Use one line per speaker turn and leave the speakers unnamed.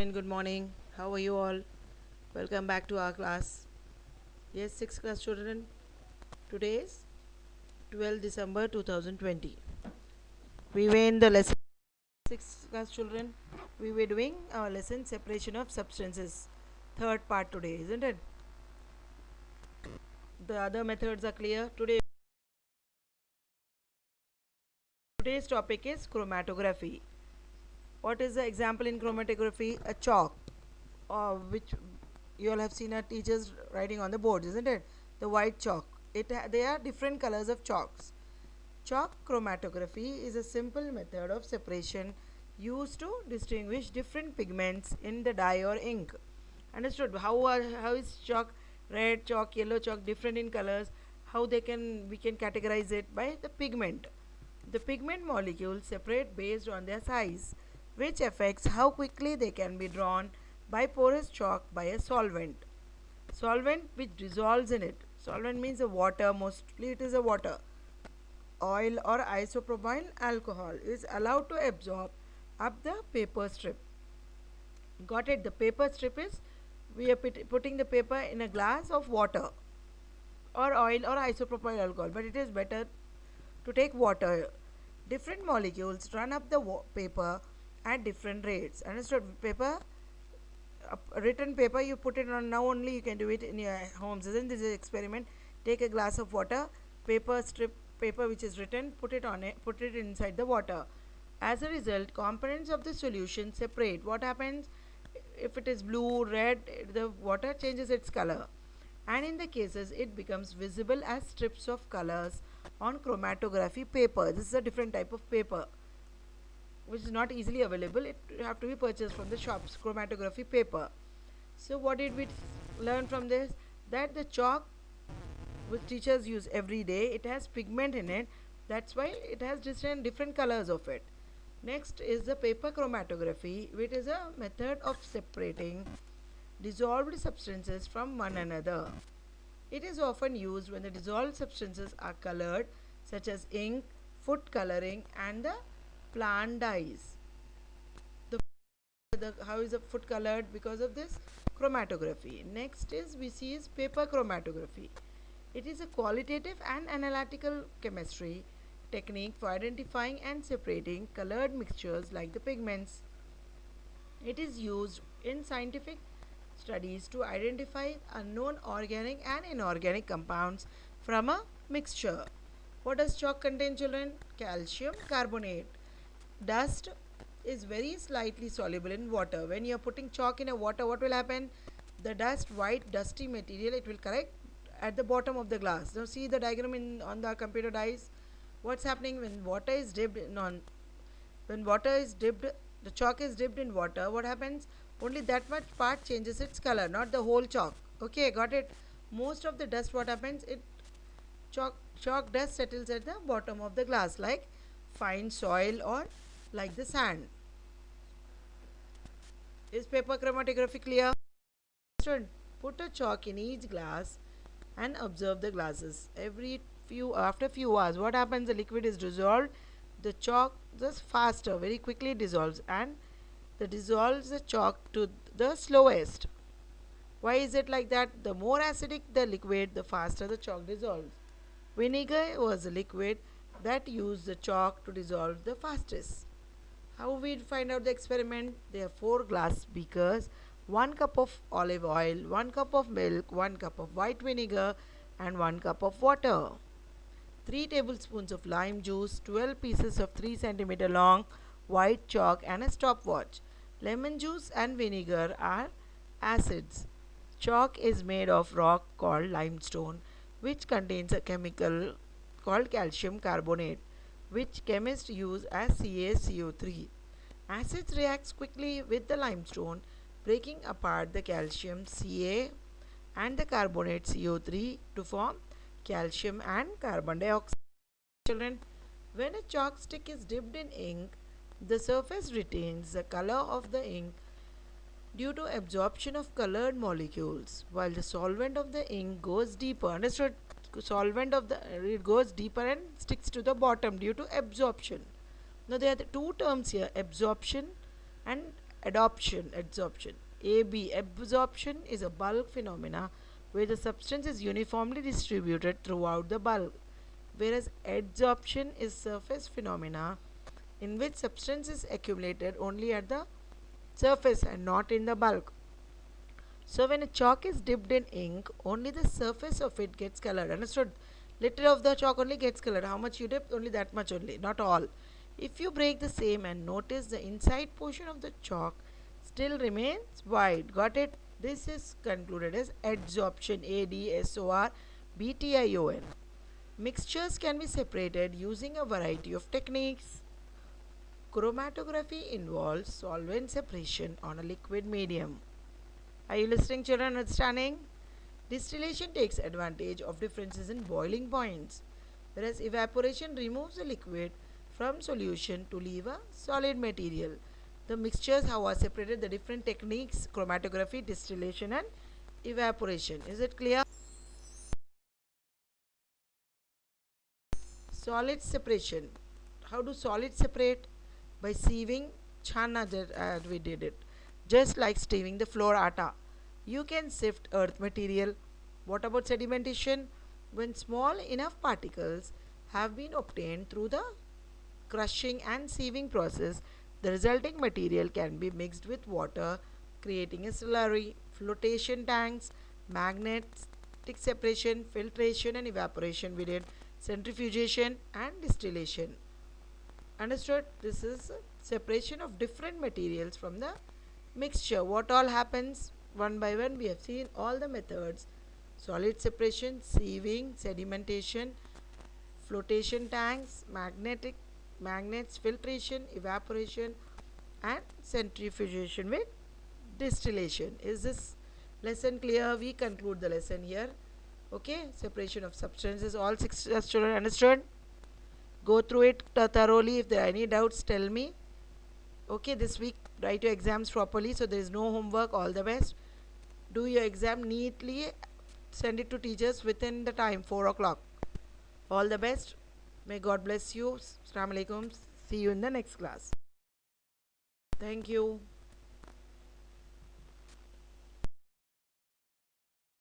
And good morning. How are you all? Welcome back to our class. Yes, 6th class children. Today is 12 December 2020. We were in the lesson 6th class children. We were doing our lesson separation of substances. Third part today, isn't it? The other methods are clear. Today's topic is chromatography. What is the example in chromatography? A chalk, which you all have seen our teachers writing on the boards, isn't it? The white chalk. They are different colors of chalks. Chalk chromatography is a simple method of separation used to distinguish different pigments in the dye or ink. Understood? How is chalk, red chalk, yellow chalk different in colors? How we can categorize it by the pigment. The pigment molecules separate based on their size, which affects how quickly they can be drawn by porous chalk by a solvent. Solvent which dissolves in it. Solvent means a water, mostly it is a water. Oil or isopropyl alcohol is allowed to absorb up the paper strip. Got it? The paper strip is we are putting the paper in a glass of water or oil or isopropyl alcohol, but it is better to take water. Different molecules run up the paper at different rates. Understood? Written paper, you put it on now only. You can do it in your homes. Isn't this an experiment? Take a glass of water, paper strip, paper which is written, put it inside the water. As a result, components of the solution separate. What happens if it is blue, red? The water changes its color, and in the cases it becomes visible as strips of colors on chromatography paper. This is a different type of paper which is not easily available. It have to be purchased from the shops. Chromatography paper. So what did we learn from this? That the chalk which teachers use every day, it has pigment in it. That's why it has different colors of it. Next is the paper chromatography, which is a method of separating dissolved substances from one another. It is often used when the dissolved substances are colored, such as ink, food coloring, and the plant dyes. How is the food colored? Because of this chromatography. Next is we see is paper chromatography. It is a qualitative and analytical chemistry technique for identifying and separating colored mixtures like the pigments. It is used in scientific studies to identify unknown organic and inorganic compounds from a mixture. What does chalk contain, children? Calcium carbonate. Dust is very slightly soluble in water. When you are putting chalk in a water, what will happen? The dust, white dusty material, it will collect at the bottom of the glass. Now see the diagram on the computer dies. What's happening when water is dipped when water is dipped, the chalk is dipped in water. What happens? Only that much part changes its color, not the whole chalk. Okay, got it. Most of the dust, what happens? Chalk dust settles at the bottom of the glass like fine soil or like the sand. Is paper chromatography clear? Put a chalk in each glass and observe the glasses. After few hours, what happens? The liquid is dissolved. The chalk just faster, very quickly dissolves, and the dissolves the chalk to the slowest. Why is it like that? The more acidic the liquid, the faster the chalk dissolves. Vinegar was a liquid that used the chalk to dissolve the fastest. How we find out the experiment? There are 4 glass beakers, 1 cup of olive oil, 1 cup of milk, 1 cup of white vinegar, and 1 cup of water. 3 tablespoons of lime juice, 12 pieces of 3 centimeter long white chalk, and a stopwatch. Lemon juice and vinegar are acids. Chalk is made of rock called limestone, which contains a chemical called calcium carbonate, which chemists use as CaCO3. Acids react quickly with the limestone, breaking apart the calcium Ca and the carbonate CO3 to form calcium and carbon dioxide. Children, when a chalk stick is dipped in ink, the surface retains the color of the ink due to absorption of colored molecules, while the solvent of the ink goes deeper. Understood? Solvent of the it goes deeper and sticks to the bottom due to absorption. Now there are the two terms here, absorption and Adsorption. AB, absorption is a bulk phenomena where the substance is uniformly distributed throughout the bulk, whereas adsorption is surface phenomena in which substance is accumulated only at the surface and not in the bulk. So when a chalk is dipped in ink, only the surface of it gets colored. Understood? Little of the chalk only gets colored. How much you dip? Only that much only, not all. If you break the same and notice the inside portion of the chalk still remains white. Got it? This is concluded as adsorption. ADSORBTION. Mixtures can be separated using a variety of techniques. Chromatography involves solvent separation on a liquid medium. Are you listening, children? Understanding? Distillation takes advantage of differences in boiling points, whereas evaporation removes the liquid from solution to leave a solid material. The mixtures how are separated, the different techniques: chromatography, distillation, and evaporation. Is it clear? Solid separation. How do solids separate? By sieving chana, as we did it. Just like sieving the flour atta. You can sift earth material. What about sedimentation? When small enough particles have been obtained through the crushing and sieving process, the resulting material can be mixed with water, creating a slurry. Flotation tanks, magnetic separation, filtration, and evaporation. We did centrifugation and distillation. Understood? This is separation of different materials from the mixture. What all happens? One by one we have seen all the methods: solid separation, sieving, sedimentation, flotation tanks, magnets, filtration, evaporation, and centrifugation with distillation. Is this lesson clear? We conclude the lesson here. Okay, separation of substances. All six children understood? Go through it thoroughly. If there are any doubts, tell me. Okay, this week write your exams properly, so there is no homework. All the best. Do your exam neatly. Send it to teachers within the time 4 o'clock. All the best. May God bless you. Assalamu alaikum. See you in the next class. Thank you.